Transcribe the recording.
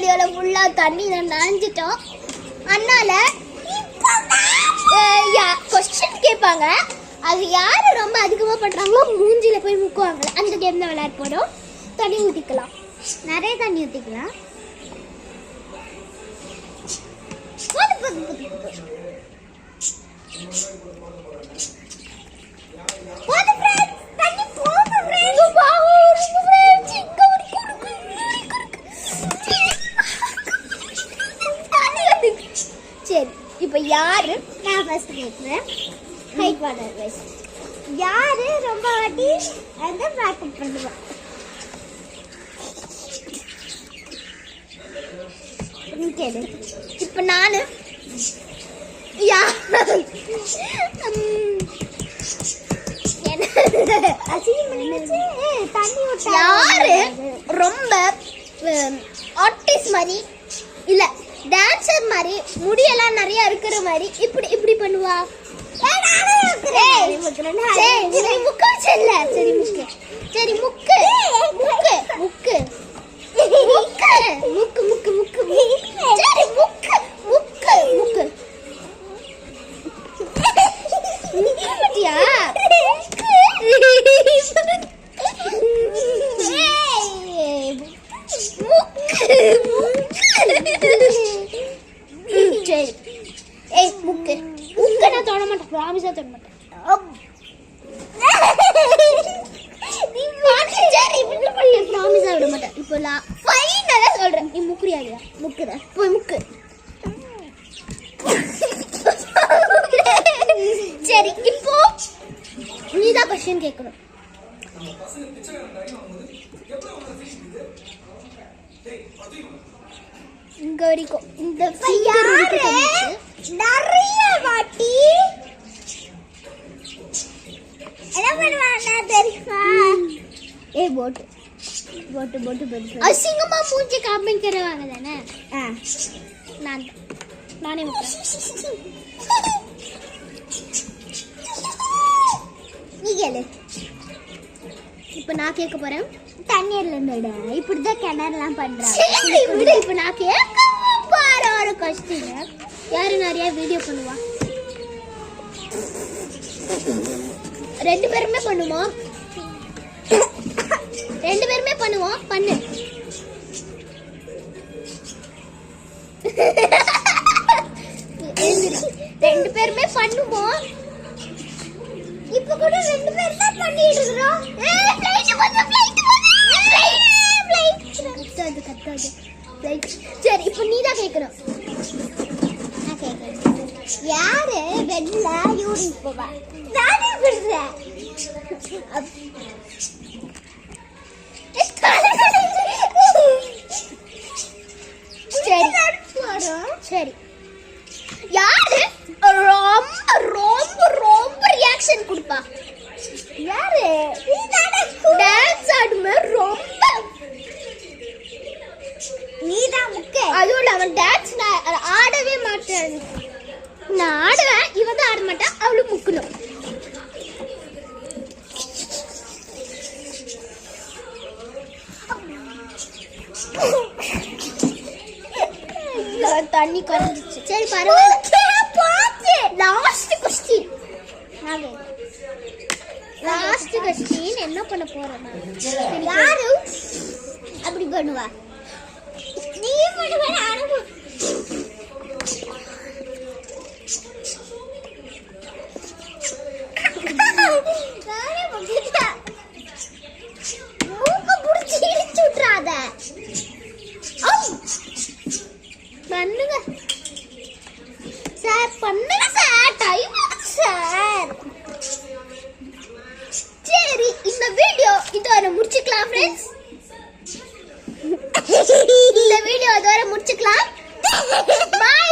வீடியோல ஃபுல்லா தண்ணியில நனைஞ்சிட்டோம். அதனால கொஸ்டின் கேட்பாங்க. அது யாரு ரொம்ப அதிகமா பண்றாங்களோ மூஞ்சில போய் முக்குவாங்க. அந்த கேம் தான் விளையாட போறோம். தண்ணி ஊத்திக்கலாம், நிறைய தண்ணி ஊத்திக்கலாம். சரி, இப்போ யாரு? நான் ஃபர்ஸ்ட் கேட்குறேன். ஹைட் வாட்டர் வைஸ் யாரு ரொம்ப வாட்டி அந்த மேக்கப் பண்ணுவா? கேளு. இப்போ நானு யாரு ரொம்ப ஆர்டிஸ்ட் மாதிரி இல்ல டான்சர் மாதிரி முடியெல்லாம் நிறைய இருக்கிற மாதிரி இப்படி இப்படி பண்ணுவா? சரி முக்கு முக்கு முக்கு முக்கு முக்கு முக்கு முக்கு சரி முக்கு முக்கு முக்கு முக்கியா சரி. ஏய் முக்கு முக்கு நான் தொட மாட்டேன், ப்ராமிஸா தொட மாட்டேன். ப்ராமிஸா விட மாட்டேன். இப்போ ஃபைனலா சொல்றேன், நீ முக்குறியா? முக்குற போய் முக்கு. சரி, இப்போ நீதான் கொஸ்டின் கேட்கணும். இங்க வரைக்கும் இந்த நிறைய வாட்டி என்ன பண்ணுவாங்க தெரியுமா? ஏய் போட்டு போட்டு போட்டு போட்டு அசிங்கமா மூஞ்சி காமிக்கிறவாங்க தானே? நானே நீ கேளு. இப்போ நான் கேட்க போறேன். தண்ணீர்ல இருந்து இப்படிதான் கிணறுலாம் பண்றாங்க. இப்போ நான் கேட்க போற ஒரு கொஸ்டின். யாரு நிறைய வீடியோ பண்ணுவா? ரெண்டு பேருமே பண்ணுவோம். ரெண்டு பேருமே பண்ணுவோம். பண்ணு. ரெண்டு பேருமே பண்ணுவோம். இப்ப கூட ரெண்டு பேரும் தான் பண்ணிட்டு இருக்கோம். சரி, இப்போ நீ தான் கேட்கணும். நான் கேட்கறேன். யாரு வெள்ள யூரின் போவா? நானே விடுறேன். சரி, யாரு ரொம்ப ரொம்ப ரொம்ப ரியாக்ஷன் கொடுப்பா? யாரு டான்ஸ் ஆடுமே ரொம்ப? நீதான் முக்க. அதோட அவன் டான்ஸ் ஆடவே மாட்டான். நான் ஆடுவேன், இவன் தான் ஆட மாட்டான். அவளும் முக்கணும். தண்ணி குறைஞ்சிச்சு. சரி பரவாயில்ல. Last question. லாஸ்ட் கொஸ்டின் என்ன பண்ண போறேன்னா, யாரு அப்படி பண்ணுவா? நீ பண்ணுவ, நானும் மூக்க புடிச்சு இழுத்து விட்டுறாத. பண்ணுங்க சார், பண்ணுங்க சார், டைம் ஆகுது சார். சரி, இந்த வீடியோ இதோட முடிச்சுக்கலாம் ஃப்ரெண்ட்ஸ். இந்த வீடியோ இதோட முடிச்சுக்கலாம். பாய்.